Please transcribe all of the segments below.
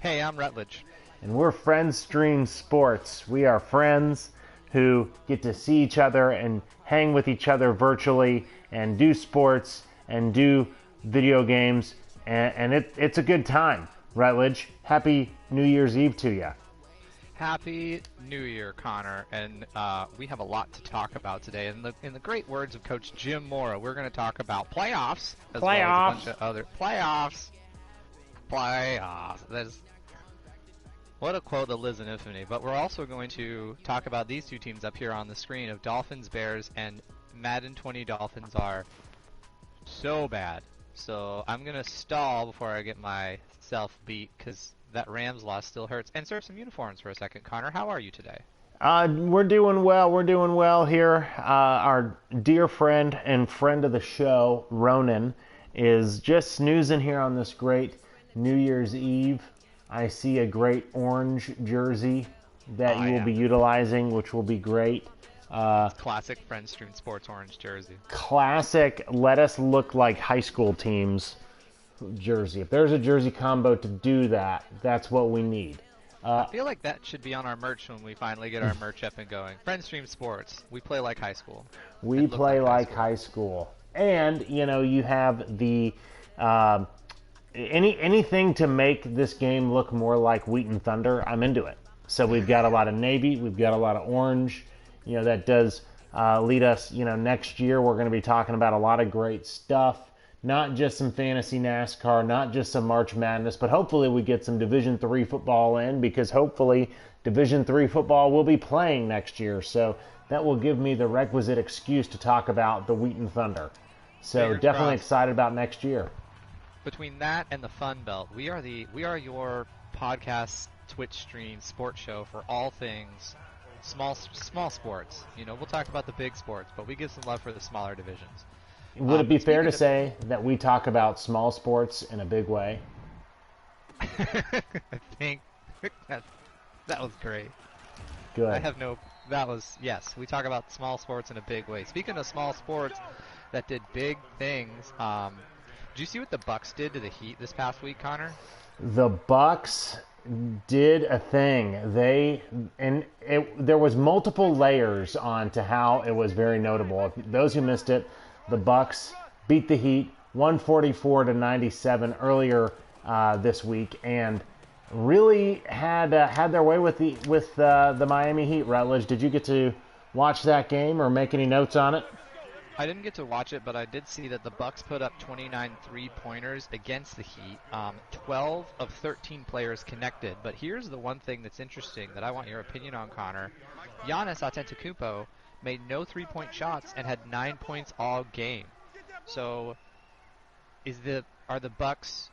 Hey, I'm Rutledge. And we're Friends Stream Sports. We are friends who get to see each other and hang with each other virtually and do sports and do video games. And it's a good time. Rutledge, happy New Year's Eve to you. Happy New Year, Connor. And we have a lot to talk about today. In the great words of Coach Jim Mora, we're going to talk about playoffs as well as a bunch of other playoffs. What a quote that lives in infamy. But we're also going to talk about these two teams up here on the screen of Dolphins, Bears, and Madden 20 Dolphins are so bad. So I'm going to stall before I get myself beat because that Rams loss still hurts. And serve some uniforms for a second. Connor, how are you today? We're doing well. We're doing well here. Our dear friend and friend of the show, Ronan, is just snoozing here on this great New Year's Eve. I see a great orange jersey that you will be utilizing, which will be great. Classic Friends Stream Sports orange jersey. Classic, let us look like high school teams jersey. If there's a jersey combo to do that, that's what we need. I feel like that should be on our merch when we finally get our merch up and going. Friends Stream Sports. We play like high school. We play like high school. And, you have the... anything to make this game look more like Wheaton Thunder, I'm into it. So we've got a lot of navy, we've got a lot of orange. That does lead us, next year we're going to be talking about a lot of great stuff. Not just some fantasy NASCAR, not just some March Madness, but hopefully we get some Division III football in, because hopefully Division III football will be playing next year. So that will give me the requisite excuse to talk about the Wheaton Thunder. So definitely excited about next year. Between that and the Fun Belt, we are your podcast, Twitch stream, sports show for all things small sports. We'll talk about the big sports, but we give some love for the smaller divisions. Would it be fair to say that we talk about small sports in a big way? I think that was great. Good. Yes, we talk about small sports in a big way. Speaking of small sports that did big things, did you see what the Bucks did to the Heat this past week, Connor? The Bucks did a thing. There was multiple layers on to how it was very notable. If those who missed it, the Bucks beat the Heat 144-97 earlier this week, and really had their way with the Miami Heat. Rutledge, did you get to watch that game or make any notes on it? I didn't get to watch it, but I did see that the Bucks put up 29 three-pointers against the Heat. 12 of 13 players connected. But here's the one thing that's interesting that I want your opinion on, Connor. Giannis Antetokounmpo made no three-point shots and had 9 points all game. So, are the Bucks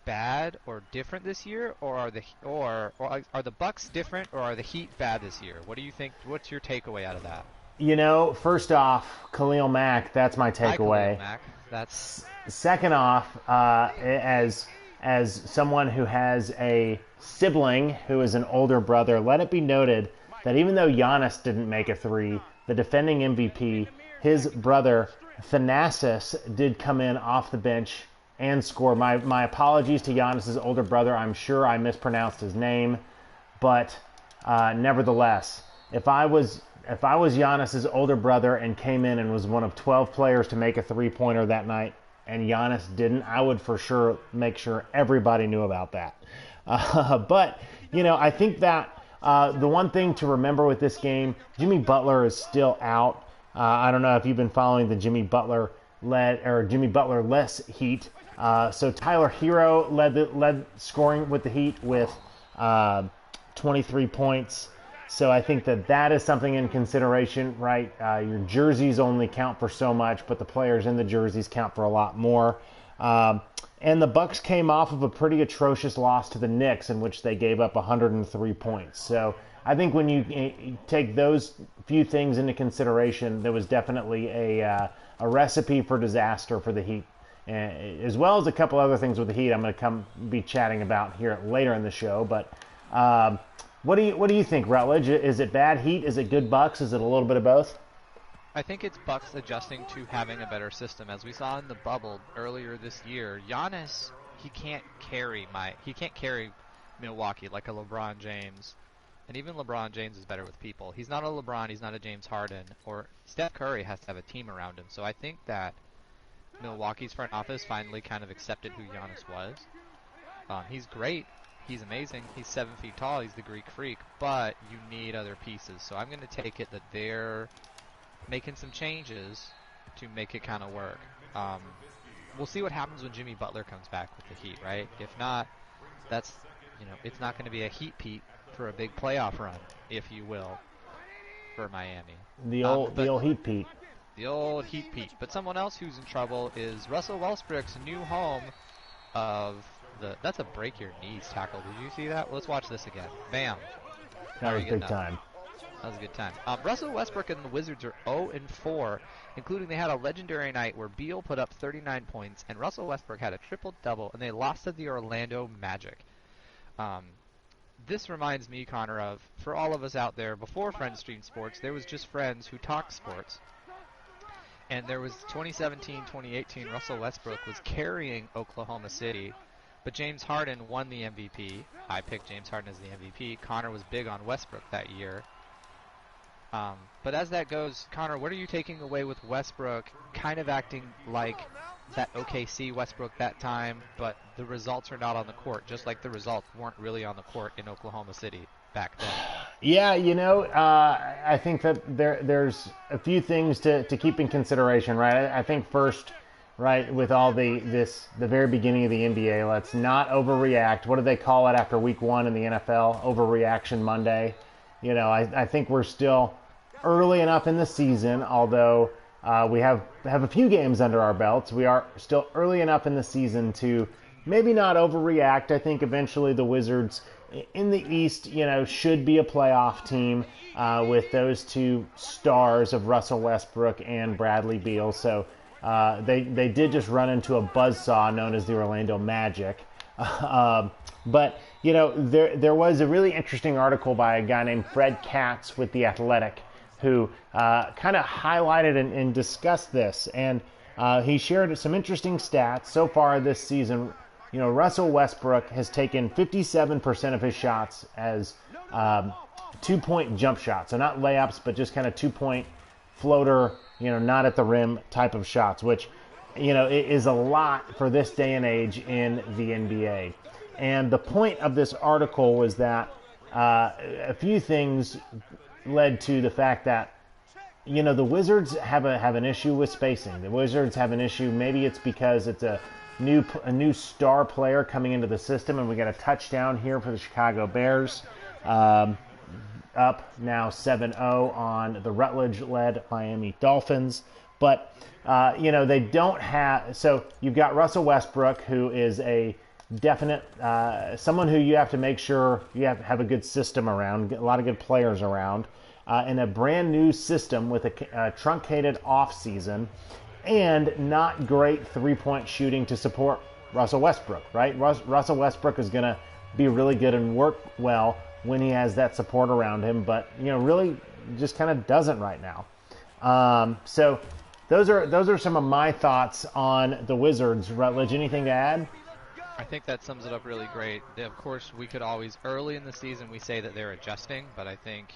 bad or different this year, or are the Bucks different, or are the Heat bad this year? What do you think? What's your takeaway out of that? First off, Khalil Mack, that's my takeaway. Khalil Mack. Second off, as someone who has a sibling who is an older brother, let it be noted that even though Giannis didn't make a three, the defending MVP, his brother Thanasis, did come in off the bench and score. My apologies to Giannis's older brother. I'm sure I mispronounced his name, but nevertheless, if I was Giannis's older brother and came in and was one of 12 players to make a three-pointer that night, and Giannis didn't, I would for sure make sure everybody knew about that. But, I think that the one thing to remember with this game, Jimmy Butler is still out. I don't know if you've been following the Jimmy Butler-less Heat. So Tyler Hero led scoring with the Heat with 23 points. So I think that is something in consideration, right? Your jerseys only count for so much, but the players in the jerseys count for a lot more. And the Bucks came off of a pretty atrocious loss to the Knicks, in which they gave up 103 points. So I think when you take those few things into consideration, there was definitely a recipe for disaster for the Heat, as well as a couple other things with the Heat I'm going to be chatting about here later in the show. But what do you think, Rutledge? Is it bad Heat? Is it good Bucks? Is it a little bit of both? I think it's Bucks adjusting to having a better system. As we saw in the bubble earlier this year, Giannis, he can't carry Milwaukee, like a LeBron James. And even LeBron James is better with people. He's not a LeBron, he's not a James Harden, or Steph Curry has to have a team around him. So I think that Milwaukee's front office finally kind of accepted who Giannis was. He's great. He's amazing. He's 7 feet tall. He's the Greek freak. But you need other pieces. So I'm going to take it that they're making some changes to make it kind of work. We'll see what happens when Jimmy Butler comes back with the Heat, right? If not, that's, it's not going to be a Heat Pete for a big playoff run, if you will, for Miami. The old Heat Pete. The old Heat Pete. But someone else who's in trouble is Russell Westbrook's new home of that's a break your knees tackle. Did you see that? Let's watch this again. Bam. That was big time. That was a good time. Russell Westbrook and the Wizards are 0-4, including they had a legendary night where Beal put up 39 points and Russell Westbrook had a triple-double, and they lost to the Orlando Magic. This reminds me, Connor, of, for all of us out there, before Friends Stream Sports, there was just friends who talked sports. And there was 2017-2018, Russell Westbrook was carrying Oklahoma City, but James Harden won the MVP. I picked James Harden as the MVP. Connor was big on Westbrook that year. But as that goes, Connor, what are you taking away with Westbrook kind of acting like that OKC Westbrook that time, but the results are not on the court, just like the results weren't really on the court in Oklahoma City back then? Yeah, I think that there's a few things to keep in consideration, right? I think first, right, with all the very beginning of the NBA, let's not overreact. What do they call it after week 1 in the NFL? Overreaction Monday. I think we're still early enough in the season, although we have a few games under our belts. We are still early enough in the season to maybe not overreact. I think eventually the Wizards in the East, should be a playoff team with those two stars of Russell Westbrook and Bradley Beal. So they did just run into a buzzsaw known as the Orlando Magic. But there was a really interesting article by a guy named Fred Katz with The Athletic who kind of highlighted and discussed this. And he shared some interesting stats so far this season. Russell Westbrook has taken 57% of his shots as 2-point jump shots. So not layups, but just kind of 2-point floater, not at the rim type of shots, which, is a lot for this day and age in the NBA. And the point of this article was that a few things led to the fact that, the Wizards have an issue with spacing. The Wizards have an issue. Maybe it's because it's a new star player coming into the system, and we got a touchdown here for the Chicago Bears. Up now 7-0 on the Rutledge-led Miami Dolphins. But, they don't have... So you've got Russell Westbrook, who is a definite... someone who you have to make sure you have a good system around, a lot of good players around, in a brand new system with a truncated off-season, and not great three-point shooting to support Russell Westbrook, right? Russell Westbrook is going to be really good and work well when he has that support around him, but, really just kind of doesn't right now. So those are some of my thoughts on the Wizards. Rutledge, anything to add? I think that sums it up really great. Of course, we could always, early in the season, we say that they're adjusting, but I think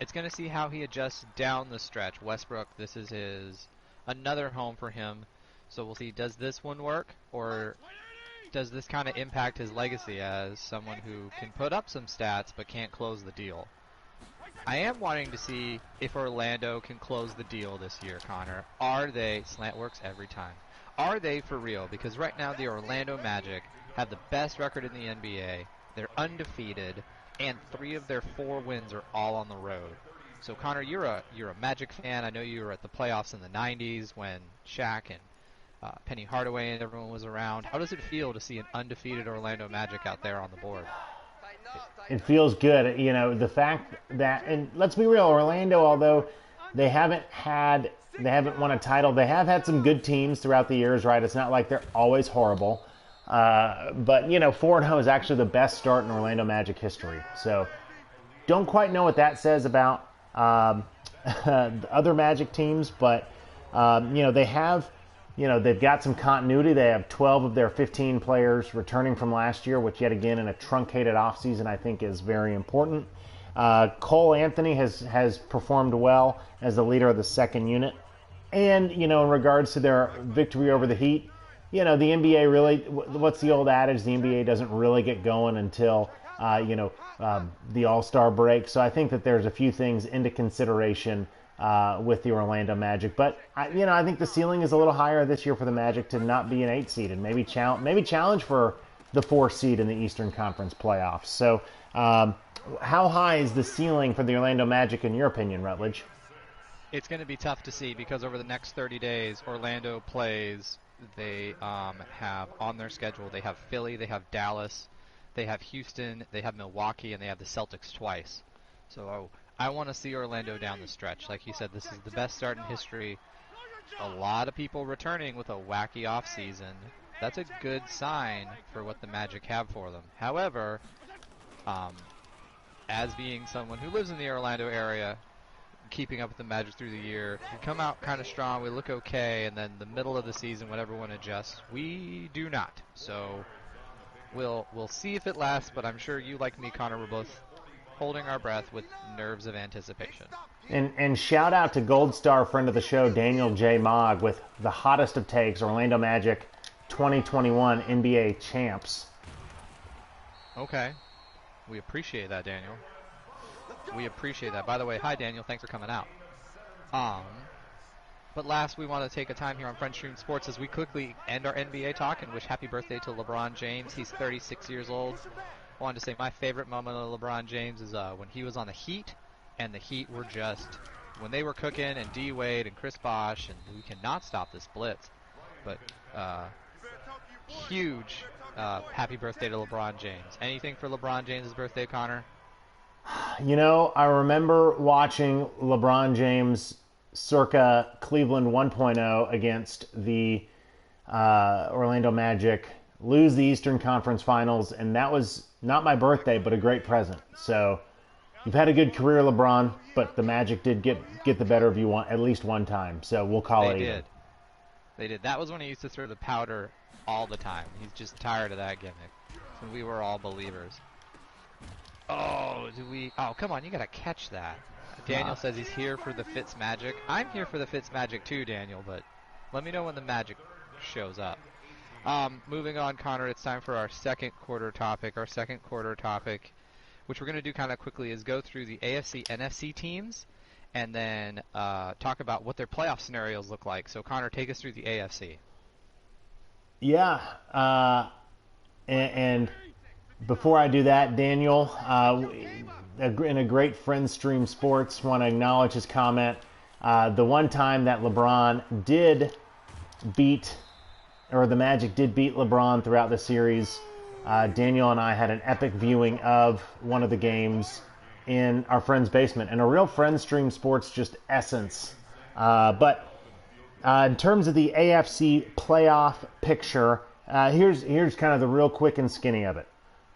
it's going to see how he adjusts down the stretch. Westbrook, this is another home for him, so we'll see, does this one work, or does this kind of impact his legacy as someone who can put up some stats but can't close the deal? I am wanting to see if Orlando can close the deal this year, Connor. Are they, slant works every time, are they for real? Because right now the Orlando Magic have the best record in the NBA. They're undefeated, and 3 of their 4 wins are all on the road. So Connor, you're a Magic fan. I know you were at the playoffs in the 90s when Shaq and Penny Hardaway and everyone was around. How does it feel to see an undefeated Orlando Magic out there on the board? It feels good. The fact that, and let's be real, Orlando, although they haven't won a title, they have had some good teams throughout the years, right? It's not like they're always horrible. But 4-0 is actually the best start in Orlando Magic history. So don't quite know what that says about the other Magic teams, but they have they've got some continuity. They have 12 of their 15 players returning from last year, which yet again in a truncated offseason I think is very important. Cole Anthony has performed well as the leader of the second unit. And, in regards to their victory over the Heat, the NBA really, what's the old adage? The NBA doesn't really get going until, the All-Star break. So I think that there's a few things into consideration with the Orlando Magic. But, I think the ceiling is a little higher this year for the Magic to not be an 8 seed and maybe challenge for the 4 seed in the Eastern Conference playoffs. So how high is the ceiling for the Orlando Magic in your opinion, Rutledge? It's going to be tough to see because over the next 30 days, Orlando plays. They have on their schedule, they have Philly, they have Dallas, they have Houston, they have Milwaukee, and they have the Celtics twice. So I want to see Orlando down the stretch. Like you said, this is the best start in history. A lot of people returning with a wacky offseason. That's a good sign for what the Magic have for them. However, as being someone who lives in the Orlando area, keeping up with the Magic through the year, we come out kind of strong, we look okay, and then the middle of the season when everyone adjusts, we do not. So we'll see if it lasts, but I'm sure you, like me, Connor, we're both holding our breath with nerves of anticipation. And shout out to Gold Star friend of the show, Daniel J. Mogg, with the hottest of takes, Orlando Magic 2021 NBA champs. Okay. We appreciate that, Daniel. We appreciate that. By the way, hi Daniel, thanks for coming out. But last, we want to take a time here on French Stream Sports as we quickly end our NBA talk and wish happy birthday to LeBron James. He's 36 years old. I wanted to say my favorite moment of LeBron James is when he was on the Heat, and the Heat were just, when they were cooking, and D. Wade and Chris Bosh, and we cannot stop this blitz. But huge happy birthday to LeBron James. Anything for LeBron James' birthday, Connor? I remember watching LeBron James circa Cleveland 1.0 against the Orlando Magic lose the Eastern Conference Finals, and that was not my birthday, but a great present. So you've had a good career, LeBron, but the Magic did get the better of you at least one time. So we'll call it even. They did. That was when he used to throw the powder all the time. He's just tired of that gimmick. When we were all believers. Oh, come on, you gotta catch that. Daniel says he's here for the Fitz Magic. I'm here for the Fitz Magic too, Daniel, but let me know when the Magic shows up. Moving on, Connor, it's time for our second quarter topic. Our second quarter topic, which we're going to do kind of quickly, is go through the AFC, NFC teams, and then talk about what their playoff scenarios look like. So, Connor, take us through the AFC. Yeah, and before I do that, Daniel, in a great Friends Stream Sports, want to acknowledge his comment. The one time that LeBron did beat, or the Magic did beat LeBron throughout the series, Daniel and I had an epic viewing of one of the games in our friend's basement, and a real Friends Stream Sports just essence. But in terms of the AFC playoff picture, here's kind of the real quick and skinny of it.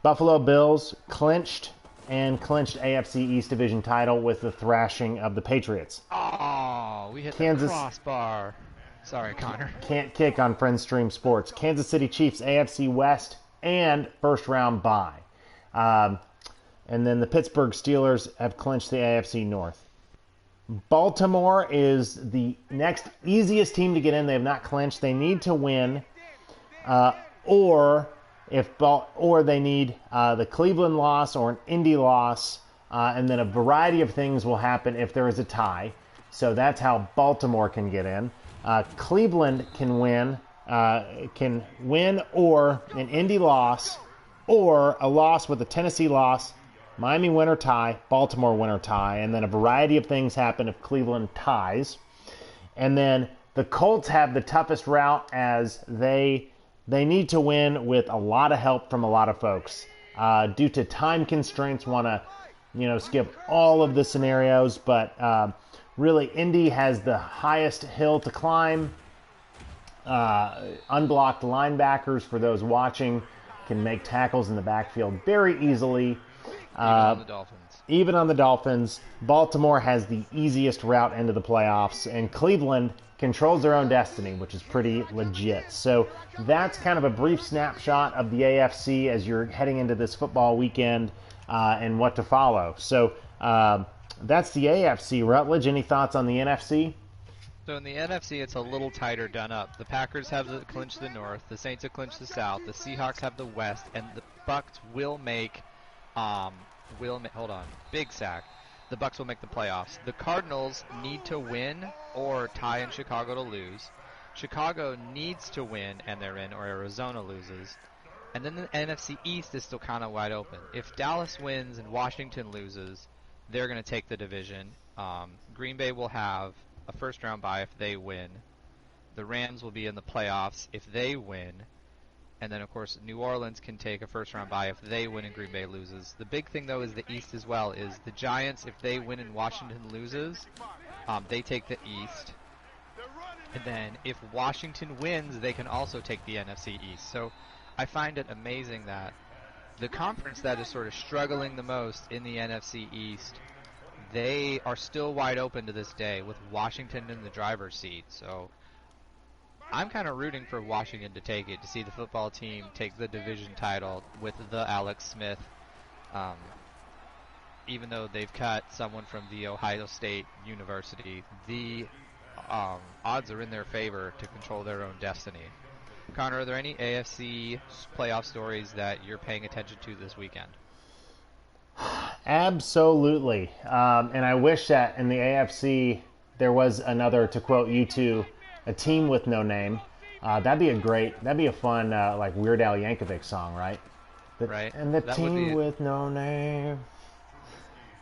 Buffalo Bills clinched AFC East Division title with the thrashing of the Patriots. Oh, we hit the crossbar. Sorry, Connor. Can't kick on Friends Stream Sports. Kansas City Chiefs AFC West and first round bye. And then the Pittsburgh Steelers have clinched the AFC North. Baltimore is the next easiest team to get in. They have not clinched. They need to win, or they need the Cleveland loss or an Indy loss, and then a variety of things will happen if there is a tie. So that's how Baltimore can get in. Cleveland can win or an Indy loss, or a loss with a Tennessee loss, Miami win or tie, Baltimore win or tie, and then a variety of things happen if Cleveland ties. And then the Colts have the toughest route as they need to win with a lot of help from a lot of folks. Due to time constraints, want to skip all of the scenarios, but really Indy has the highest hill to climb. Unblocked linebackers, for those watching, can make tackles in the backfield very easily. Even on the Dolphins. Even on the Dolphins, Baltimore has the easiest route into the playoffs, and Cleveland controls their own destiny, which is pretty legit. So that's kind of a brief snapshot of the AFC as you're heading into this football weekend and what to follow. So that's the AFC. Rutledge, any thoughts on the NFC? So in the NFC, it's a little tighter done up. The Packers have clinched the North, the Saints have clinched the South, the Seahawks have the West, and the Bucks will make, hold on, big sack. The Bucks will make the playoffs. The Cardinals need to win or tie in Chicago to lose. Chicago needs to win and they're in, or Arizona loses. And then the NFC East is still kind of wide open. If Dallas wins and Washington loses, they're going to take the division. Green Bay will have a first-round bye if they win. The Rams will be in the playoffs if they win. And then, of course, New Orleans can take a first-round bye if they win and Green Bay loses. The big thing, though, is the East as well, is the Giants, if they win and Washington loses, they take the East. And then if Washington wins, they can also take the NFC East. So I find it amazing that the conference that is sort of struggling the most in the NFC East, they are still wide open to this day with Washington in the driver's seat. So I'm kind of rooting for Washington to take it, to see the football team take the division title with the Alex Smith. Even though they've cut someone from the Ohio State University, the odds are in their favor to control their own destiny. Connor, are there any AFC playoff stories that you're paying attention to this weekend? Absolutely. And I wish that in the AFC there was another, to quote you two, a team with no name. That'd be a fun, like Weird Al Yankovic song, right? Right. And the team with no name.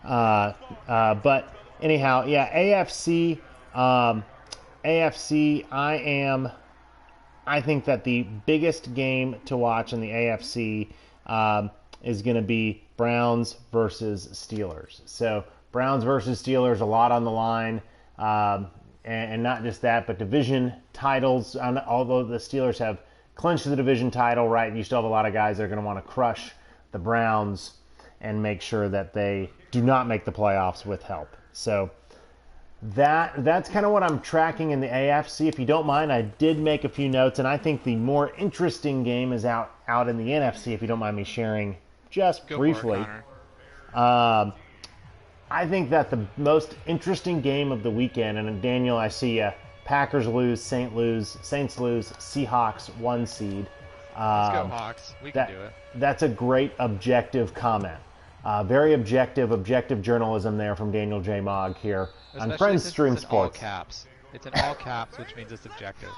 But anyhow, yeah, AFC, I think that the biggest game to watch in the AFC is going to be Browns versus Steelers. So Browns versus Steelers, a lot on the line. And not just that, but division titles. Although the Steelers have clinched the division title, right, you still have a lot of guys that are going to want to crush the Browns and make sure that they do not make the playoffs with help. So that's kind of what I'm tracking in the AFC. If you don't mind, I did make a few notes, and I think the more interesting game is out in the NFC, if you don't mind me sharing just briefly. I think that the most interesting game of the weekend, and Daniel, I see Packers lose, Saints lose, Seahawks 1 seed. Let's go Hawks. We can do it. That's a great objective comment. Very objective journalism there from Daniel J. Mogg here on Friends Stream Sports. All caps. It's in all caps, which means it's objective.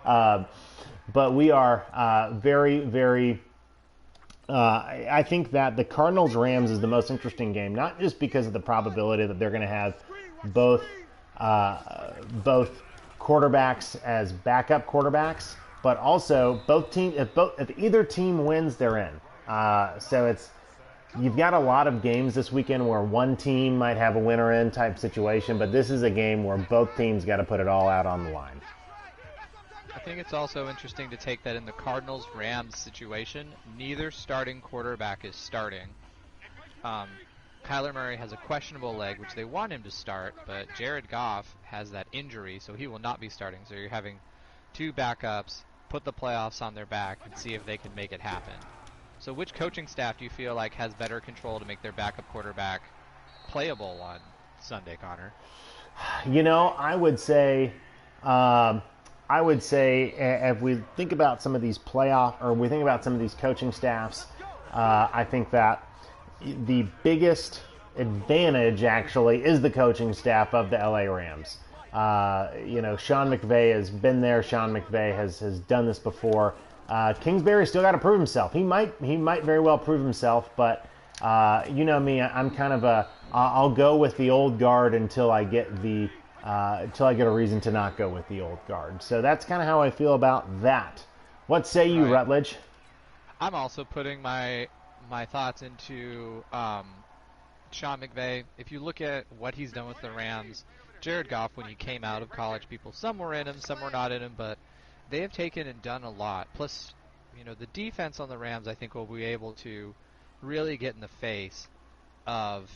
But we are very, very... I think that the Cardinals-Rams is the most interesting game, not just because of the probability that they're going to have both quarterbacks as backup quarterbacks, but also if either team wins, they're in. So you've got a lot of games this weekend where one team might have a winner in type situation, but this is a game where both teams got to put it all out on the line. I think it's also interesting to take that in the Cardinals-Rams situation, neither starting quarterback is starting. Kyler Murray has a questionable leg, which they want him to start, but Jared Goff has that injury, so he will not be starting. So you're having two backups, put the playoffs on their back, and see if they can make it happen. So which coaching staff do you feel like has better control to make their backup quarterback playable on Sunday, Connor? You know, I would say if we think about some of these we think about some of these coaching staffs, I think that the biggest advantage actually is the coaching staff of the LA Rams. Sean McVay has been there. Sean McVay has done this before. Kingsbury still got to prove himself. He might very well prove himself, but you know me, I'm kind of I'll go with the old guard until I get a reason to not go with the old guard. So that's kind of how I feel about that. What say you, right. Rutledge? I'm also putting my thoughts into Sean McVay. If you look at what he's done with the Rams, Jared Goff, when he came out of college, some were in him, some were not in him, but they have taken and done a lot. Plus, the defense on the Rams, I think, will be able to really get in the face of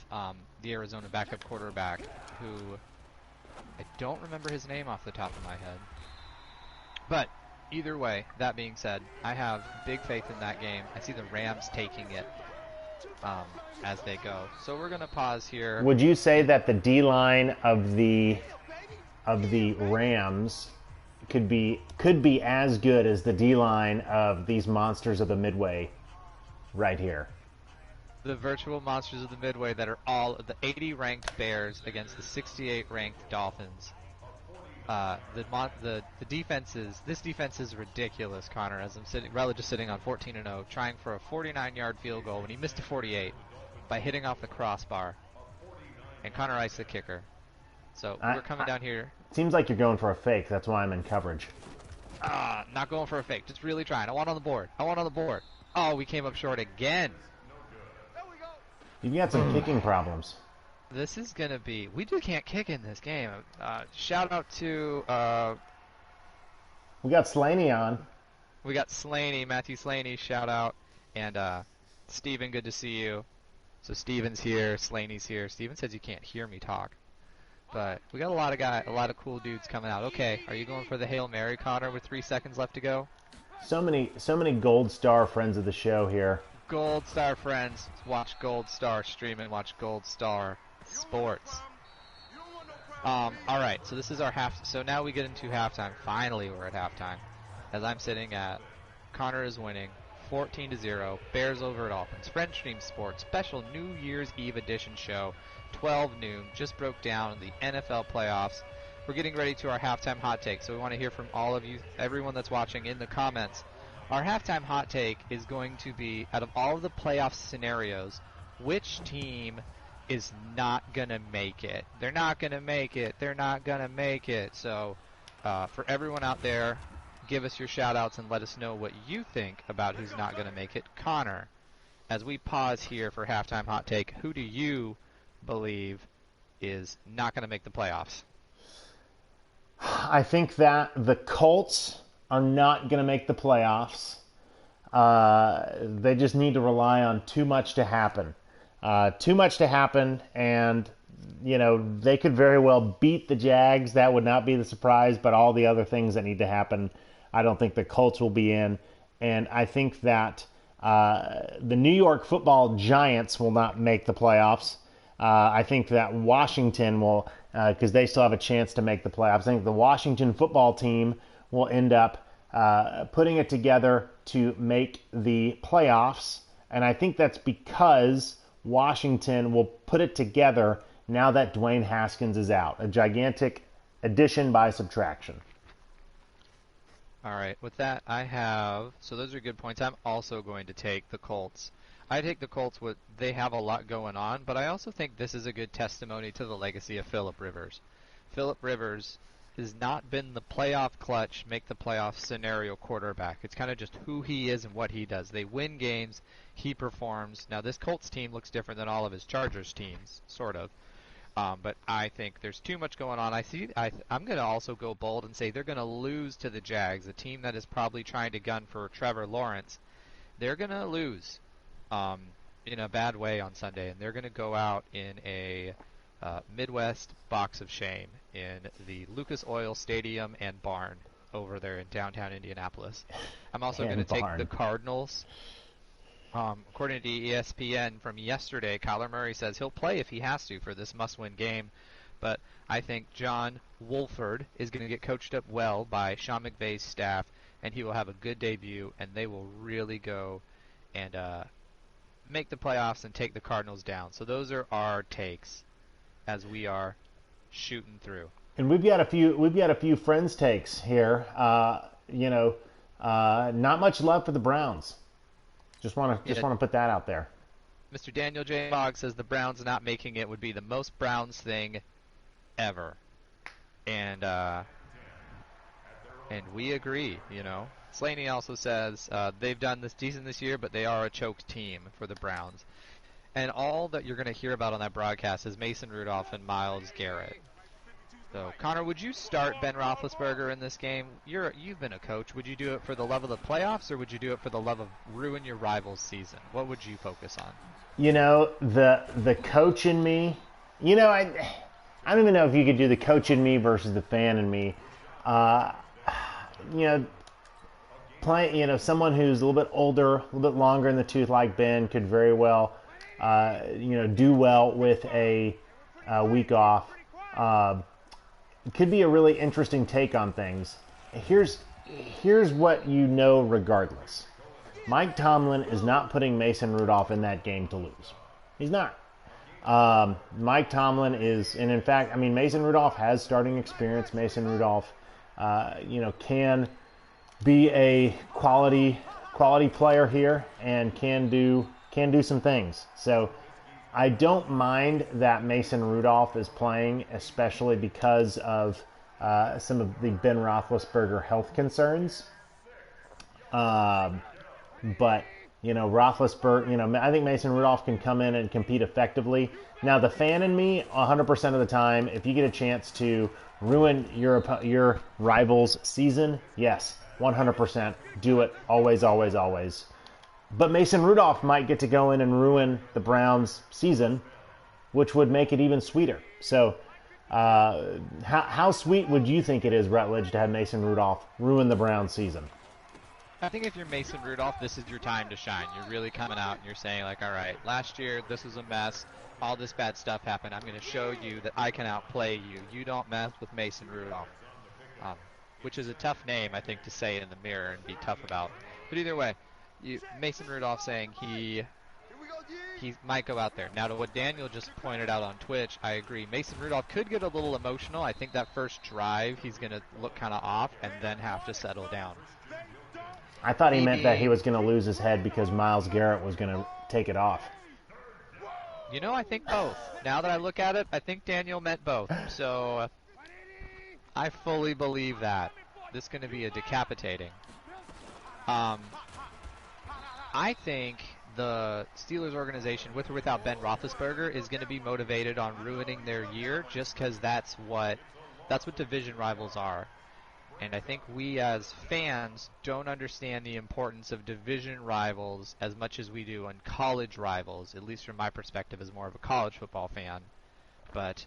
the Arizona backup quarterback, who I don't remember his name off the top of my head. But either way, that being said, I have big faith in that game. I see the Rams taking it as they go. So we're going to pause here. Would you say that the D-line of the Rams could be as good as the D-line of these monsters of the Midway right here? The virtual monsters of the Midway that are all the 80 ranked Bears against the 68 ranked Dolphins. The defenses. This defense is ridiculous, Connor. As I'm sitting, Relic just sitting on 14-0, trying for a 49-yard field goal when he missed a 48 by hitting off the crossbar, and Connor Rice the kicker. So we're coming down here. Seems like you're going for a fake. That's why I'm in coverage. Not going for a fake. Just really trying. I want on the board. Oh, we came up short again. You've got some kicking problems. This is going to be... We can't kick in this game. Shout out to... We got Slaney on. We got Slaney, Matthew Slaney, shout out. And Steven, good to see you. So Steven's here, Slaney's here. Steven says you can't hear me talk. But we got a lot of cool dudes coming out. Okay, are you going for the Hail Mary, Connor, with 3 seconds left to go? So many Gold Star friends of the show here. Gold Star friends, watch Gold Star stream and watch Gold Star Sports. All right, so this is our half. So now we get into halftime. Finally, we're at halftime. As I'm sitting at, Connor is winning 14-0. Bears over at Dolphins. French Stream Sports special New Year's Eve edition show. 12 noon. Just broke down the NFL playoffs. We're getting ready to our halftime hot take. So we want to hear from all of you, everyone that's watching, in the comments. Our halftime hot take is going to be, out of all of the playoff scenarios, which team is not going to make it? They're not going to make it. They're not going to make it. So for everyone out there, give us your shout-outs and let us know what you think about who's not going to make it. Connor, as we pause here for halftime hot take, who do you believe is not going to make the playoffs? I think that the Colts are not going to make the playoffs. They just need to rely on too much to happen. And, they could very well beat the Jags. That would not be the surprise, but all the other things that need to happen, I don't think the Colts will be in. And I think that the New York Football Giants will not make the playoffs. I think that Washington will, because they still have a chance to make the playoffs. I think the Washington football team will end up putting it together to make the playoffs. And I think that's because Washington will put it together now that Dwayne Haskins is out. A gigantic addition by subtraction. All right, with that, so those are good points. I'm also going to take the Colts. I take the Colts. They have a lot going on, but I also think this is a good testimony to the legacy of Phillip Rivers. Phillip Rivers has not been the playoff clutch, make the playoff scenario quarterback. It's kind of just who he is and what he does. They win games, he performs. Now this Colts team looks different than all of his Chargers teams, sort of. But I think there's too much going on. I'm going to also go bold and say they're going to lose to the Jags, a team that is probably trying to gun for Trevor Lawrence. They're going to lose in a bad way on Sunday, and they're going to go out in a Midwest box of shame in the Lucas Oil Stadium and barn over there in downtown Indianapolis. I'm also going to take the Cardinals. According to ESPN from yesterday, Kyler Murray says he'll play if he has to for this must-win game. But I think John Wolford is going to get coached up well by Sean McVay's staff, and he will have a good debut, and they will really go and make the playoffs and take the Cardinals down. So those are our takes as we are shooting through. And we've got a few friends' takes here. Not much love for the Browns. Just want to put that out there. Mr. Daniel J. Bogg says the Browns not making it would be the most Browns thing ever, and we agree. Slaney also says they've done this decent this year, but they are a choked team for the Browns. And all that you're going to hear about on that broadcast is Mason Rudolph and Myles Garrett. So, Connor, would you start Ben Roethlisberger in this game? You've been a coach. Would you do it for the love of the playoffs, or would you do it for the love of ruin your rival's season? What would you focus on? The coach in me. I don't even know if you could do the coach in me versus the fan in me. Uh, you know, someone who's a little bit older, a little bit longer in the tooth like Ben could very well, do well with a week off. It could be a really interesting take on things. Here's what you know regardless. Mike Tomlin is not putting Mason Rudolph in that game to lose. He's not. Mike Tomlin is, and in fact, Mason Rudolph has starting experience. Mason Rudolph, can be a quality player here and can do some things. So I don't mind that Mason Rudolph is playing, especially because of some of the Ben Roethlisberger health concerns. But Roethlisberger, I think Mason Rudolph can come in and compete effectively. Now, the fan in me, 100% of the time, if you get a chance to ruin your rival's season, yes, 100%, do it, always, always, always. But Mason Rudolph might get to go in and ruin the Browns' season, which would make it even sweeter. So, how sweet would you think it is, Rutledge, to have Mason Rudolph ruin the Browns' season? I think if you're Mason Rudolph, this is your time to shine. You're really coming out and you're saying, like, all right, last year this was a mess. All this bad stuff happened. I'm going to show you that I can outplay you. You don't mess with Mason Rudolph. Which is a tough name, I think, to say in the mirror and be tough about. But either way, Mason Rudolph saying he might go out there. Now, to what Daniel just pointed out on Twitch, I agree. Mason Rudolph could get a little emotional. I think that first drive, he's going to look kind of off and then have to settle down. I thought he meant that he was going to lose his head because Myles Garrett was going to take it off. I think both. Now that I look at it, I think Daniel meant both. So I fully believe that. This is going to be a decapitating. I think the Steelers organization, with or without Ben Roethlisberger, is going to be motivated on ruining their year just because that's what division rivals are. And I think we as fans don't understand the importance of division rivals as much as we do on college rivals, at least from my perspective as more of a college football fan. But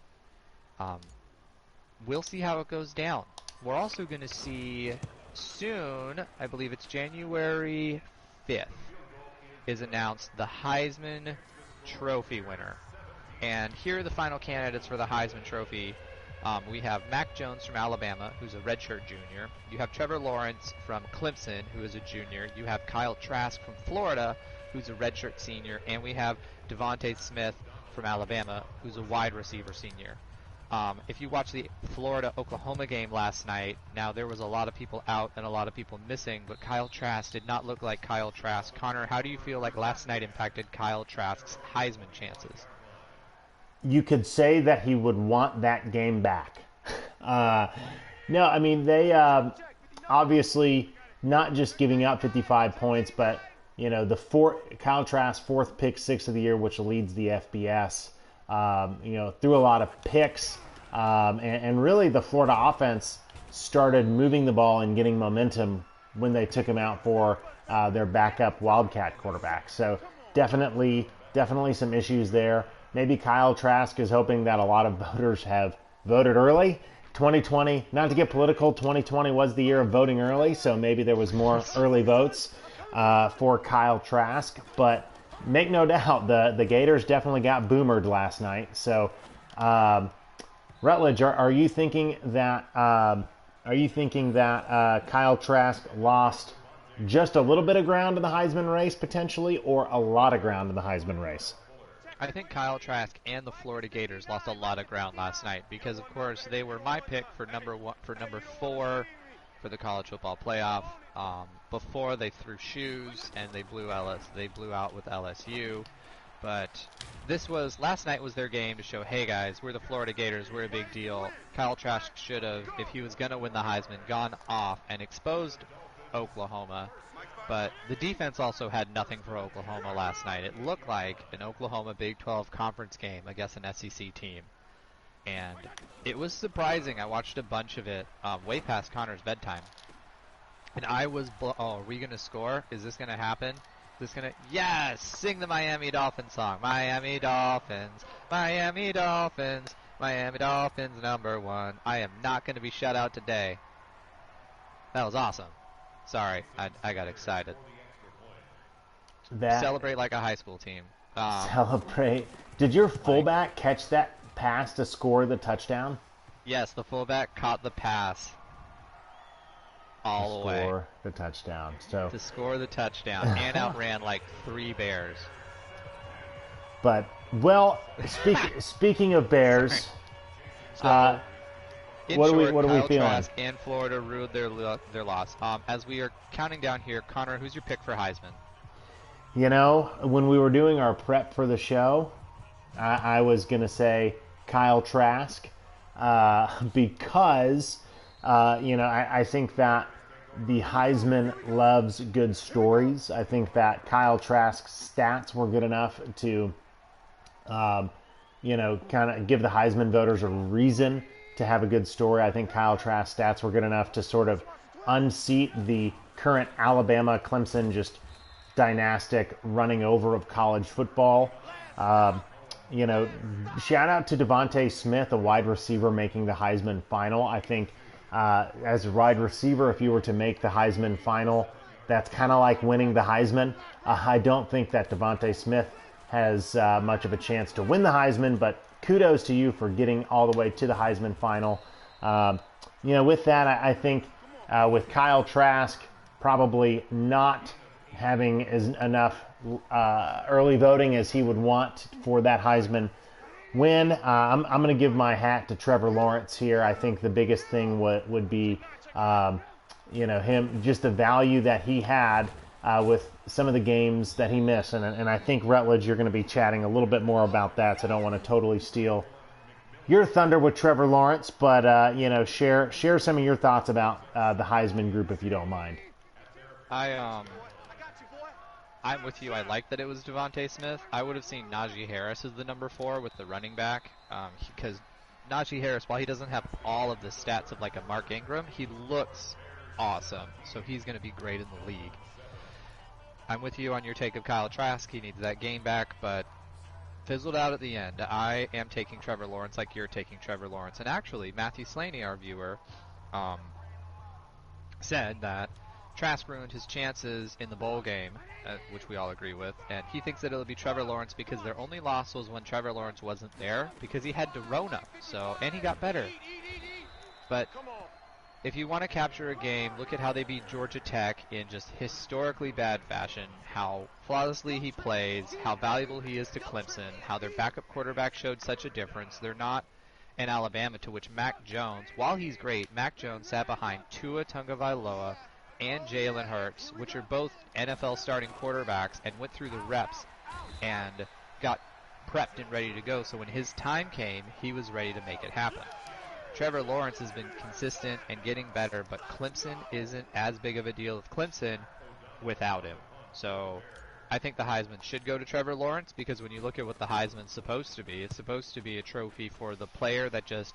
we'll see how it goes down. We're also going to see soon, I believe it's January 5th, is announced the Heisman Trophy winner. And here are the final candidates for the Heisman Trophy. We have Mac Jones from Alabama, who's a redshirt junior. You have Trevor Lawrence from Clemson, who is a junior. You have Kyle Trask from Florida, who's a redshirt senior. And we have Devontae Smith from Alabama, who's a wide receiver senior. If you watch the Florida-Oklahoma game last night, now there was a lot of people out and a lot of people missing, but Kyle Trask did not look like Kyle Trask. Connor, how do you feel like last night impacted Kyle Trask's Heisman chances? You could say that he would want that game back. They obviously not just giving up 55 points, but Kyle Trask's fourth pick six of the year, which leads the FBS. Threw a lot of picks, and really the Florida offense started moving the ball and getting momentum when they took him out for their backup Wildcat quarterback. So definitely some issues there. Maybe Kyle Trask is hoping that a lot of voters have voted early. 2020, not to get political, 2020 was the year of voting early, so maybe there was more early votes for Kyle Trask. But make no doubt, the Gators definitely got boomered last night. So, Rutledge, are you thinking that Kyle Trask lost just a little bit of ground in the Heisman race potentially, or a lot of ground in the Heisman race? I think Kyle Trask and the Florida Gators lost a lot of ground last night because, of course, they were my pick for number 4 for the college football playoff. Before they threw shoes and they blew out with LSU. But last night was their game to show, hey guys, we're the Florida Gators, we're a big deal. Kyle Trask should have, if he was going to win the Heisman, gone off and exposed Oklahoma. But the defense also had nothing for Oklahoma last night. It looked like an Oklahoma Big 12 conference game against an SEC team. and it was surprising. I watched a bunch of it way past Connor's bedtime, and I was, oh, are we gonna score? Is this gonna happen? Is this gonna? Yes! Sing the Miami Dolphins song. Miami Dolphins, Miami Dolphins, Miami Dolphins #1. I am not gonna be shut out today. That was awesome. Sorry, I got excited. Celebrate like a high school team. Celebrate. Did your fullback catch that pass to score the touchdown? Yes, the fullback caught the pass all the way. To score the touchdown. So to score the touchdown and outran like 3 Bears. But, well, speaking of Bears, so, what are we feeling? Trask and Florida ruined their loss. As we are counting down here, Connor, who's your pick for Heisman? You know, when we were doing our prep for the show, I was going to say Kyle Trask because, I think that the Heisman loves good stories. I think that Kyle Trask's stats were good enough to, kind of give the Heisman voters a reason to have a good story. I think Kyle Trask's stats were good enough to sort of unseat the current Alabama-Clemson just dynastic running over of college football. Shout out to Devontae Smith, a wide receiver making the Heisman final. I think as a wide receiver, if you were to make the Heisman final, that's kind of like winning the Heisman. I don't think that Devontae Smith has much of a chance to win the Heisman, but kudos to you for getting all the way to the Heisman final. With that, I think with Kyle Trask probably not having enough early voting as he would want for that Heisman win, I'm going to give my hat to Trevor Lawrence here. I think the biggest thing would be, him, just the value that he had with some of the games that he missed. And I think, Rutledge, you're going to be chatting a little bit more about that, so I don't want to totally steal your thunder with Trevor Lawrence, but, share some of your thoughts about the Heisman group if you don't mind. I'm with you. I like that it was Devontae Smith. I would have seen Najee Harris as the number 4 with the running back, because Najee Harris, while he doesn't have all of the stats of like a Mark Ingram, he looks awesome. So he's going to be great in the league. I'm with you on your take of Kyle Trask. He needs that game back, but fizzled out at the end. I am taking Trevor Lawrence like you're taking Trevor Lawrence. And actually, Matthew Slaney, our viewer, said that Trask ruined his chances in the bowl game, which we all agree with, and he thinks that it'll be Trevor Lawrence because their only loss was when Trevor Lawrence wasn't there because he had Dorona, and he got better. But if you want to capture a game, look at how they beat Georgia Tech in just historically bad fashion, how flawlessly he plays, how valuable he is to Clemson, how their backup quarterback showed such a difference. They're not in Alabama, to which Mac Jones, while he's great, Mac Jones sat behind Tua Tagovailoa and Jalen Hurts, which are both NFL starting quarterbacks, and went through the reps and got prepped and ready to go. So when his time came, he was ready to make it happen. Trevor Lawrence has been consistent and getting better, but Clemson isn't as big of a deal with Clemson without him. So I think the Heisman should go to Trevor Lawrence, because when you look at what the Heisman's supposed to be, it's supposed to be a trophy for the player that just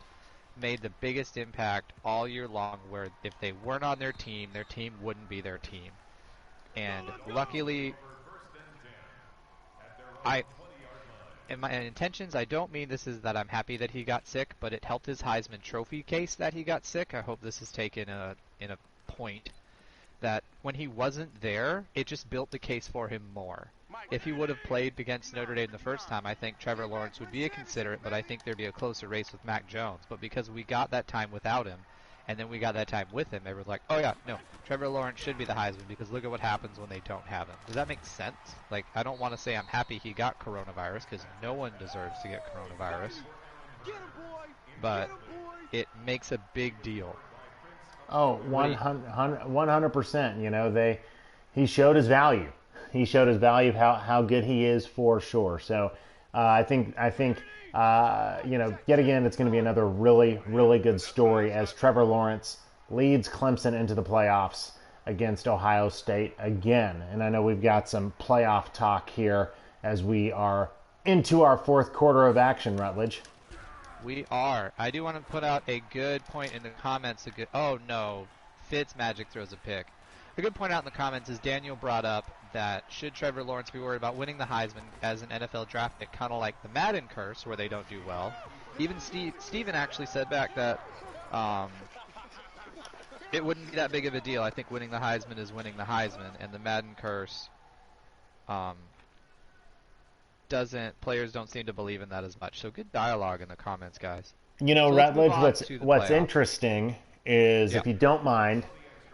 made the biggest impact all year long, where if they weren't on their team wouldn't be their team. And luckily, in my intentions, I don't mean this is that I'm happy that he got sick, but it helped his Heisman Trophy case that he got sick. I hope this is taken in a point that when he wasn't there, it just built the case for him more. If he would have played against Notre Dame the first time, I think Trevor Lawrence would be a considerate, but I think there'd be a closer race with Mac Jones. But because we got that time without him, and then we got that time with him, everyone's like, oh yeah, no, Trevor Lawrence should be the Heisman, because look at what happens when they don't have him. Does that make sense? Like, I don't want to say I'm happy he got coronavirus, because no one deserves to get coronavirus. But it makes a big deal. Oh, 100%. He showed his value. He showed his value of how good he is, for sure. So I think yet again, it's going to be another really, really good story as Trevor Lawrence leads Clemson into the playoffs against Ohio State again. And I know we've got some playoff talk here as we are into our fourth quarter of action, Rutledge. We are. I do want to put out a good point in the comments. Oh no, Fitzmagic throws a pick. A good point out in the comments is Daniel brought up that should Trevor Lawrence be worried about winning the Heisman as an NFL draft pick, kind of like the Madden curse where they don't do well. Even Steven actually said back that it wouldn't be that big of a deal. I think winning the Heisman is winning the Heisman, and the Madden curse players don't seem to believe in that as much. So good dialogue in the comments, guys. You know, So let's move on Rutledge, to the what's playoff. interesting is, Yeah. if you don't mind,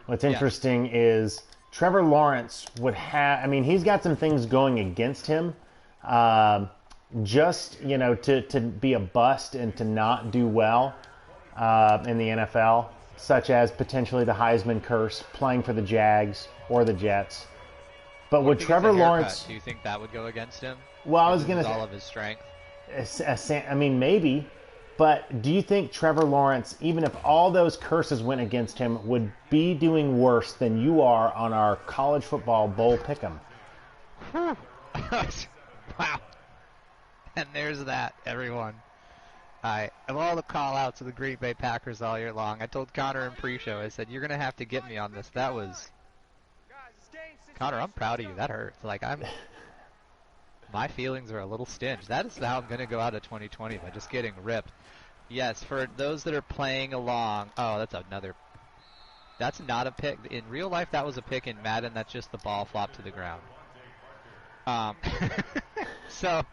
what's interesting is Trevor Lawrence would have, I mean, he's got some things going against him. Just, you know, to be a bust and to not do well in the NFL, such as potentially the Heisman curse, playing for the Jags or the Jets. But would Trevor Lawrence... Do you think that would go against him? Well, I was going to... all of his strength? I mean, maybe. But do you think Trevor Lawrence, even if all those curses went against him, would be doing worse than you are on our college football bowl pick'em? Wow. And there's that, everyone. Of all the call-outs of the Green Bay Packers all year long, I told Connor in pre-show, I said, you're going to have to get me on this. That was... Connor, I'm proud of you. That hurts. Like, my feelings are a little stinged. That is how I'm going to go out of 2020, by just getting ripped. Yes, for those that are playing along... Oh, that's not a pick. In real life, that was a pick. In Madden, that's just the ball flopped to the ground. So,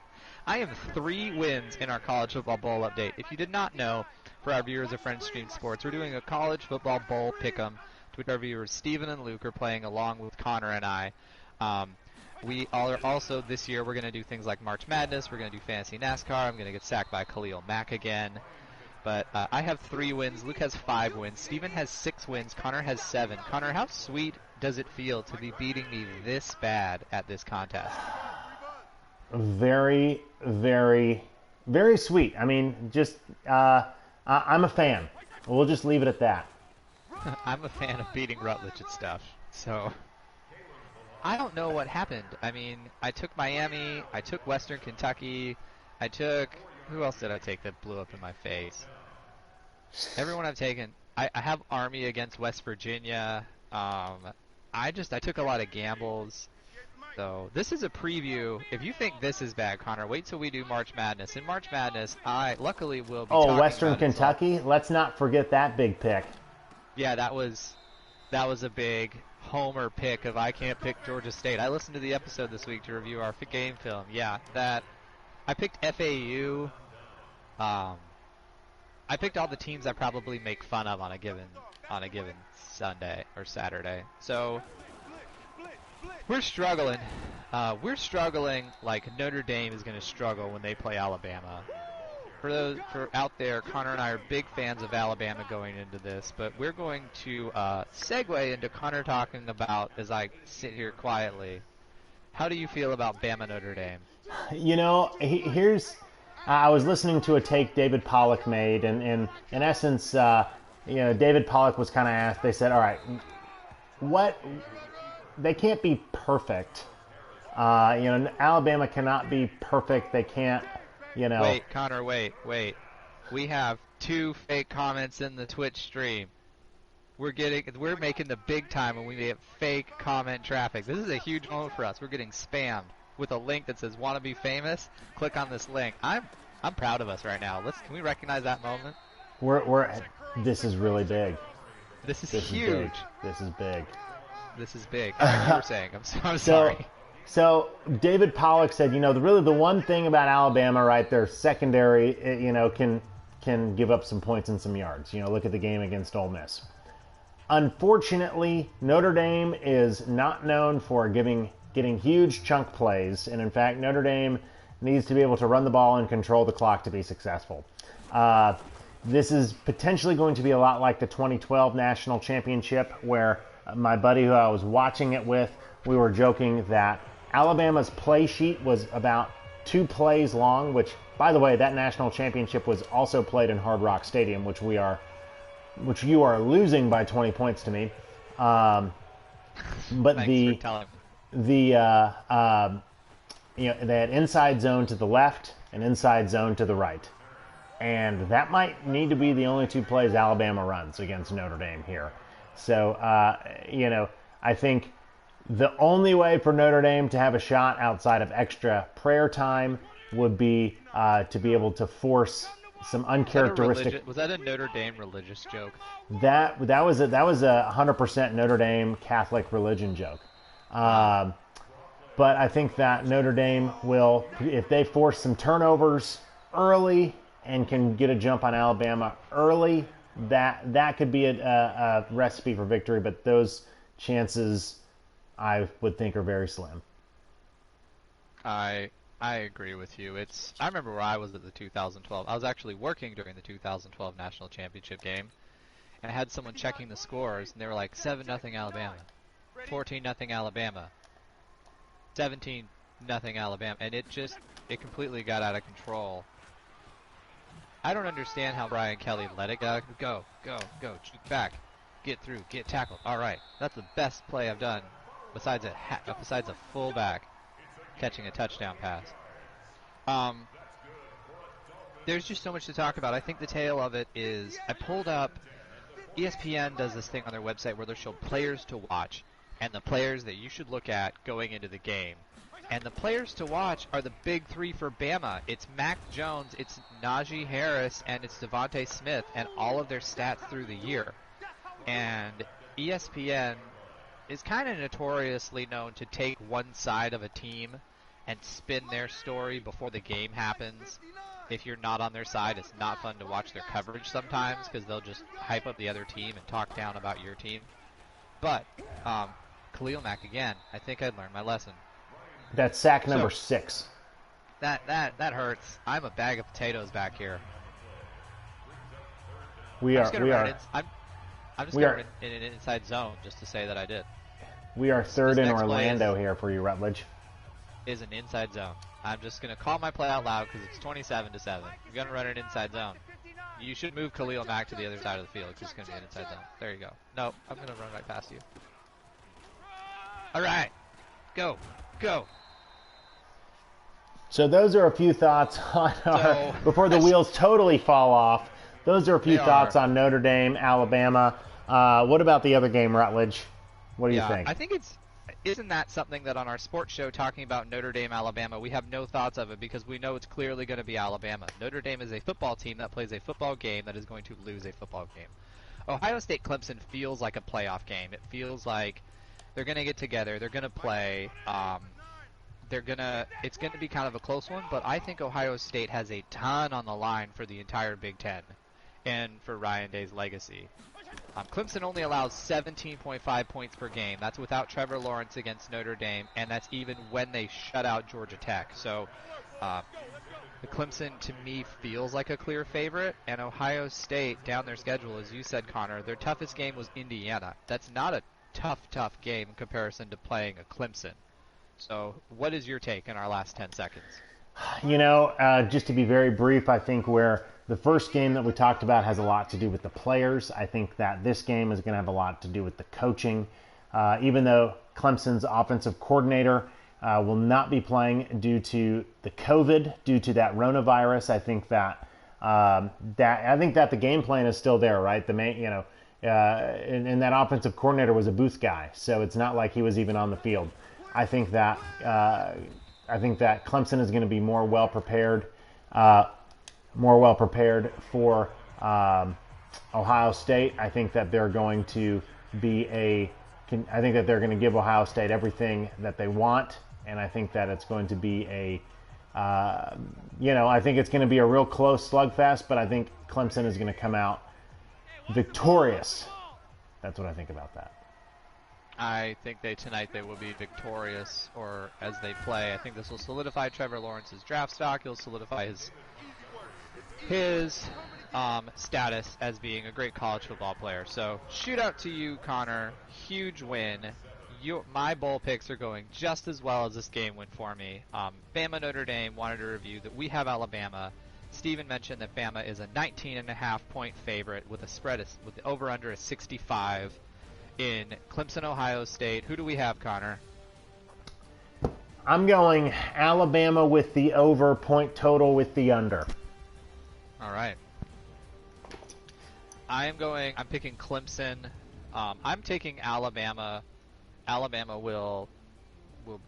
I have 3 wins in our College Football Bowl update. If you did not know, for our viewers of French Stream Sports, we're doing a College Football Bowl pick'em, to which our viewers Steven and Luke are playing along with Connor and I. We are also, this year, we're going to do things like March Madness, we're going to do Fantasy NASCAR, I'm going to get sacked by Khalil Mack again. But I have 3 wins, Luke has 5 wins, Steven has 6 wins, Connor has 7. Connor, how sweet does it feel to be beating me this bad at this contest? Very, very, very sweet. I mean, just, I'm a fan. We'll just leave it at that. I'm a fan of beating Rutledge at stuff, so... I don't know what happened. I mean, I took Miami, I took Western Kentucky, I took... Who else did I take that blew up in my face? Everyone I've taken... I have Army against West Virginia. I took a lot of gambles. So, this is a preview. If you think this is bad, Connor, wait till we do March Madness. In March Madness, I luckily will be talking Western about Kentucky? Let's not forget that big pick. Yeah, that was a big homer pick of I can't pick Georgia State. I listened to the episode this week to review our game film. Yeah, that I picked FAU. I picked all the teams I probably make fun of on a given Sunday or Saturday. So we're struggling. We're struggling like Notre Dame is going to struggle when they play Alabama. For out there, Connor and I are big fans of Alabama going into this, but we're going to segue into Connor talking about, as I sit here quietly, how do you feel about Bama Notre Dame? You know, I was listening to a take David Pollock made, and in essence, David Pollock was kind of asked, they said, all right, they can't be perfect. Alabama cannot be perfect. They can't, Wait, Connor, wait. We have 2 fake comments in the Twitch stream. We're making the big time when we get fake comment traffic. This is a huge moment for us. We're getting spammed with a link that says "Want to be famous?" Click on this link. I'm proud of us right now. Can we recognize that moment? This is really big. This is huge. This is big. This is big. Like you were saying. I'm sorry. So David Pollock said, really the one thing about Alabama, right, their secondary, can give up some points and some yards. Look at the game against Ole Miss. Unfortunately, Notre Dame is not known for getting huge chunk plays, and in fact, Notre Dame needs to be able to run the ball and control the clock to be successful. This is potentially going to be a lot like the 2012 National Championship, where my buddy who I was watching it with, we were joking that Alabama's play sheet was about 2 plays long, which, by the way, that national championship was also played in Hard Rock Stadium, which you are losing by 20 points to me. But Thanks for telling me. They had inside zone to the left and inside zone to the right. And that might need to be the only two plays Alabama runs against Notre Dame here. So, I think the only way for Notre Dame to have a shot outside of extra prayer time would be to be able to force some uncharacteristic. Was that a Notre Dame religious joke? That was a 100% Notre Dame Catholic religion joke. But I think that Notre Dame will, if they force some turnovers early and can get a jump on Alabama early, that could be a recipe for victory. But those chances, I would think, are very slim. I agree with you. I remember where I was at the 2012. I was actually working during the 2012 national championship game, and I had someone checking the scores, and they were like 7-0 Alabama, 14-0 Alabama, 17-0 Alabama, and it completely got out of control. I don't understand how Brian Kelly let it go. Go, shoot back, get through, get tackled. All right, that's the best play I've done besides a fullback catching a touchdown pass. There's just so much to talk about. I think the tale of it is, I pulled up, ESPN does this thing on their website where they show players to watch and the players that you should look at going into the game. And the players to watch are the big three for Bama. It's Mac Jones, it's Najee Harris, and it's Devontae Smith, and all of their stats through the year. And ESPN is kind of notoriously known to take one side of a team and spin their story before the game happens. If you're not on their side, it's not fun to watch their coverage sometimes because they'll just hype up the other team and talk down about your team. But Khalil Mack again, I think I'd learned my lesson. That's sack number 6. That hurts. I'm a bag of potatoes back here. I'm just going to run in an inside zone just to say that I did. We are third in Orlando here for you, Rutledge. Is an inside zone. I'm just going to call my play out loud because it's 27-7. You're going to run an inside zone. You should move Khalil Mack to the other side of the field because it's going to be an inside zone. There you go. No, I'm going to run right past you. All right. Go. So those are a few thoughts on before the wheels totally fall off. Those are a few thoughts on Notre Dame, Alabama. What about the other game, Rutledge? What do you think? I think isn't that something that on our sports show talking about Notre Dame, Alabama, we have no thoughts of it because we know it's clearly going to be Alabama. Notre Dame is a football team that plays a football game that is going to lose a football game. Ohio State Clemson feels like a playoff game. It feels like they're going to get together. They're going to play. It's going to be kind of a close one, but I think Ohio State has a ton on the line for the entire Big Ten and for Ryan Day's legacy. Clemson only allows 17.5 points per game. That's without Trevor Lawrence against Notre Dame, and that's even when they shut out Georgia Tech. So the Clemson, to me, feels like a clear favorite, and Ohio State, down their schedule, as you said, Connor, their toughest game was Indiana. That's not a tough game in comparison to playing a Clemson. So what is your take in our last 10 seconds? Just to be very brief, I think where the first game that we talked about has a lot to do with the players. I think that this game is going to have a lot to do with the coaching. Even though Clemson's offensive coordinator will not be playing due to the COVID, due to that coronavirus, I think that the game plan is still there, right? And that offensive coordinator was a booth guy, so it's not like he was even on the field. I think that Clemson is going to be more well prepared for Ohio State. I think that they're going to give Ohio State everything that they want, and I think that it's going to be I think it's going to be a real close slugfest, but I think Clemson is going to come out victorious. That's what I think about that. I think tonight they will be victorious, or as they play. I think this will solidify Trevor Lawrence's draft stock. He'll solidify his status as being a great college football player. So, shoot out to you, Connor. Huge win. My bowl picks are going just as well as this game went for me. Bama Notre Dame wanted to review that we have Alabama. Steven mentioned that Bama is a 19.5 point favorite with a spread with the over-under a 65 in Clemson, Ohio State. Who do we have, Connor? I'm going Alabama with the over, point total with the under. All right. I'm picking Clemson. I'm taking Alabama. Alabama will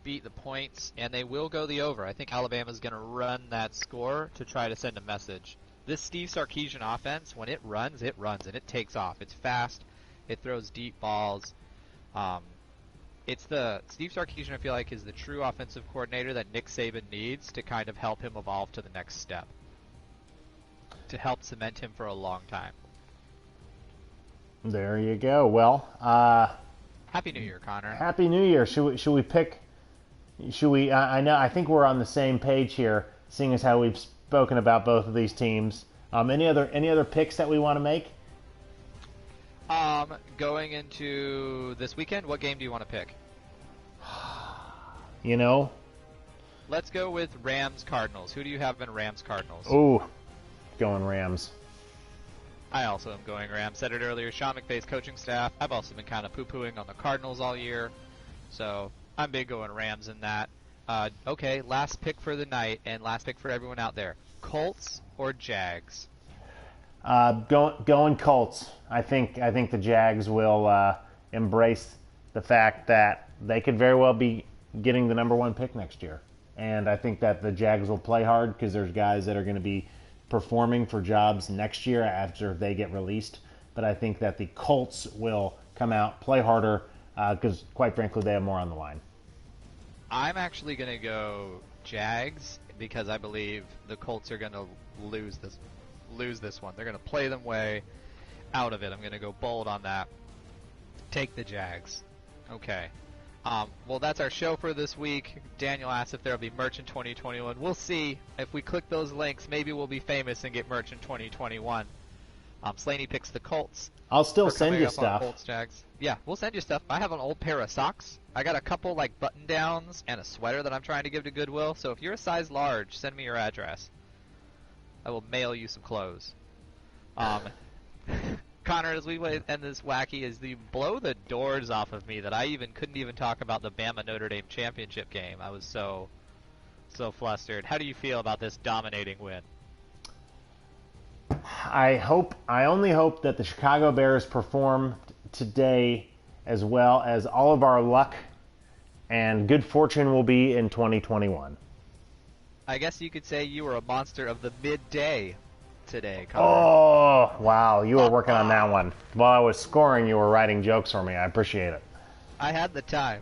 beat the points, and they will go the over. I think Alabama's going to run that score to try to send a message. This Steve Sarkisian offense, when it runs, and it takes off. It's fast. It throws deep balls. Steve Sarkisian, I feel like, is the true offensive coordinator that Nick Saban needs to kind of help him evolve to the next step, to help cement him for a long time. There you go. Well, Happy New Year, Connor. Happy New Year. Should we pick? Should we? I think we're on the same page here, seeing as how we've spoken about both of these teams. Any other picks that we want to make? Going into this weekend, what game do you want to pick? Let's go with Rams Cardinals. Who do you have in Rams Cardinals? Ooh, going Rams. I also am going Rams. Said it earlier, Sean McVay's coaching staff. I've also been kind of poo-pooing on the Cardinals all year, so I'm big going Rams in that. Okay, last pick for the night, and last pick for everyone out there. Colts or Jags? Going Colts. I think the Jags will embrace the fact that they could very well be getting the number one pick next year, and I think that the Jags will play hard because there's guys that are going to be performing for jobs next year after they get released. But I think that the Colts will come out, play harder, because quite frankly, they have more on the line. I'm actually going to go Jags because I believe the Colts are going to lose this one. They're going to play them way out of it. I'm going to go bold on that. Take the Jags. Okay. Well, that's our show for this week. Daniel asked if there will be merch in 2021. We'll see. If we click those links, maybe we'll be famous and get merch in 2021. Slaney picks the Colts. I'll still send you stuff. Colts, Jags. Yeah, we'll send you stuff. I have an old pair of socks. I got a couple button downs and a sweater that I'm trying to give to Goodwill. So if you're a size large, send me your address. I will mail you some clothes. Connor, as we end this wacky, is the blow the doors off of me that I couldn't even talk about the Bama Notre Dame championship game. I was so flustered. How do you feel about this dominating win? I only hope that the Chicago Bears perform today as well as all of our luck and good fortune will be in 2021. I guess you could say you were a monster of the midday today, Connor. Oh, wow. You were working on that one. While I was scoring, you were writing jokes for me. I appreciate it. I had the time.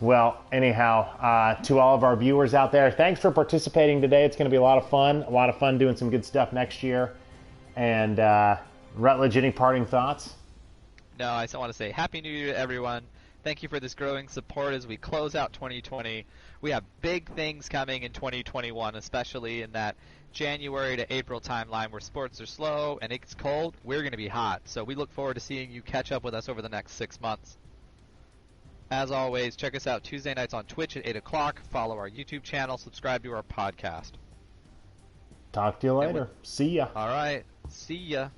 Well, anyhow, to all of our viewers out there, thanks for participating today. It's going to be a lot of fun doing some good stuff next year. And Rutledge, any parting thoughts? No, I just want to say Happy New Year to everyone. Thank you for this growing support as we close out 2020. We have big things coming in 2021, especially in that January to April timeline where sports are slow and it's cold. We're going to be hot. So we look forward to seeing you catch up with us over the next 6 months. As always, check us out Tuesday nights on Twitch at 8 o'clock. Follow our YouTube channel. Subscribe to our podcast. Talk to you later. See ya. All right. See ya.